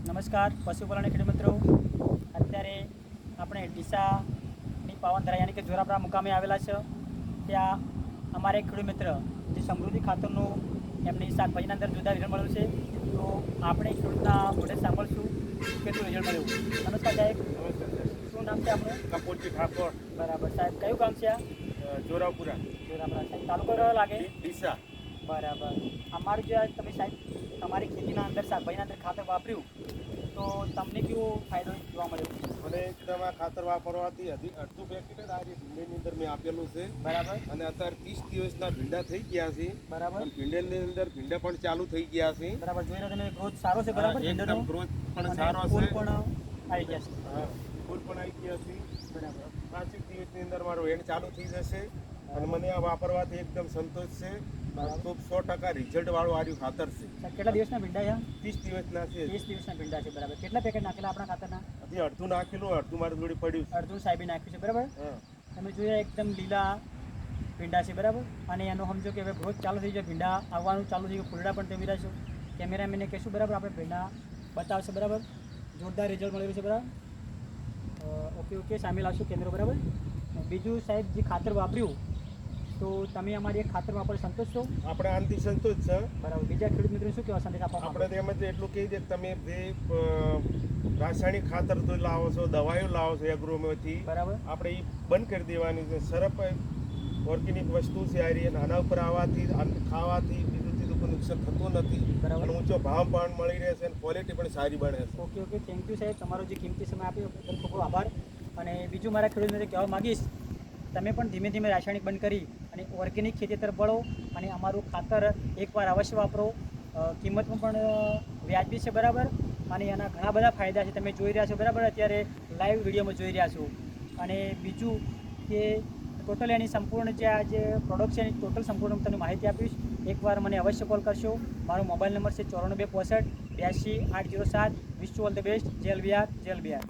નમસ્કાર પશુપાલન ખેડૂત મિત્રો, અત્યારે આપણે ડીસાની પાવનધરા યાની કે જોરાપરા મુકામે આવેલા છે. ત્યાં અમારે એક ખેડૂત મિત્ર જે સમૃદ્ધિ ખાતરનું એમની શાકભાજીના અંદર જુદા રિઝલ્ટ મળ્યું છે. તો આપણે ખેડૂતના મોઢે સાંભળશું કેટલું રિઝલ્ટ મળ્યું. નમસ્કાર સાહેબ. શું નામ છે આપણું? કપૂરજી ઠાકોર. બરાબર સાહેબ, કયું ગામ છે આ? જોરાપુરા. જોરાપરા સાહેબ, તાલુકો કયો લાગે? ડીસા. બરાબર. અમારું જે તમે સાહેબ તમારી ખેતીના અંદર શાકભાજીના અંદર ખાતર વાપર્યું તો તમને કેવો ફાયદો જોવા મળ્યો? અને એકદમ આ ખાતર વાપરવાથી અડધું પેકેટ જ આ ભીંડીની અંદર મેં આપેલું છે. બરાબર. અને અત્યારે 30 દિવસના ભીંડા થઈ ગયા છે. બરાબર. અને ભીંડાની અંદર ભીંડા પણ ચાલુ થઈ ગયા છે. બરાબર. જોઈ રહ્યો તમે, ગ્રોથ સારો છે. બરાબર. એકદમ ગ્રોથ પણ અને સારો ફૂલ છે. પણ આવી ગયા છે. હા, ફૂલ પણ આવી ગયા છે. બરાબર. 5 દિવસની અંદર મારું એન્ડ ચાલુ થઈ જશે. અને મને આ વાપરવાથી એકદમ સંતોષ છે. ખૂબ 100% રિઝલ્ટ વાળું આર્યું ખાતર છે. કેટલા દિવસના ભીંડા છે? 30 દિવસના છે. 30 દિવસના ભીંડા છે. બરાબર. કેટલા પેકેટ નાખેલા આપણા ખાતરના? હજી અડધું નાખેલું, અડધું મારી જોડે પડ્યું છે. અડધું સાહેબે નાખ્યું છે. બરાબર. હા. તમે જોયા એકદમ લીલા ભીંડા છે. બરાબર. અને એનો સમજો કે હવે ગ્રોથ ચાલુ થઈ જાય, ભીંડા આવવાનું ચાલુ થઈ ગયું, ફૂલડા પણ તમે રહ્યા છો. કેમેરામેને કહેશું બરાબર, આપણે ભીંડા બતાવશે. બરાબર. જોરદાર રિઝલ્ટ મળેલું છે. બરાબર. ઓકે, સામે લાવશું કેમેરો. બરાબર. બીજું સાહેબ, જે ખાતર વાપર્યું તો તમે અમારી એક ખાતર વાપરી સંતોષ છો? આપણે આનથી સંતોષ છે. બરાબર. બીજા ખેડૂત મિત્રો શું કહેવા સંદેશ આપવા? આપણે તેમજ એટલું કહી દે કે તમે જે રાસાયણિક ખાતર તો લાવો છો, દવાઈઓ લાવો છો એગ્રોમાંથી, બરાબર. આપણે એ બંધ કરી દેવાની છે. સરપ ઓર્ગેનિક વસ્તુ છે આ રહી, આના ઉપર આવવાથી ખાવાથી બીજું કોઈ નુકસાન થતું નથી. બરાબર. અને ઊંચો ભાવ પણ મળી રહેશે અને ક્વોલિટી પણ સારી બને છે. ઓકે, થેન્ક યુ સાહેબ. તમારો જે કિંમતી સમય આપ્યો બદલ ખૂબ ખૂબ આભાર. અને બીજું મારા ખેડૂત મિત્રો કહેવા માગીશ, તમે પણ ધીમે ધીમે રાસાયણિક બંધ કરી અને ઓર્ગેનિક ખેતી તરફ વળો અને અમારું ખાતર એકવાર અવશ્ય વાપરો. કિંમતમાં પણ વ્યાજબી છે. બરાબર. અને એના ઘણા બધા ફાયદા છે, તમે જોઈ રહ્યા છો. બરાબર. અત્યારે લાઈવ વિડીયોમાં જોઈ રહ્યા છો. અને બીજું કે ટોટલ એની સંપૂર્ણ જે આ જે પ્રોડક્ટ છે એની ટોટલ સંપૂર્ણ તમને માહિતી આપીશ. એકવાર મને અવશ્ય કોલ કરશો. મારો મોબાઈલ નંબર છે 94 62 82 807. Wish you all the best. જેલ બિહાર.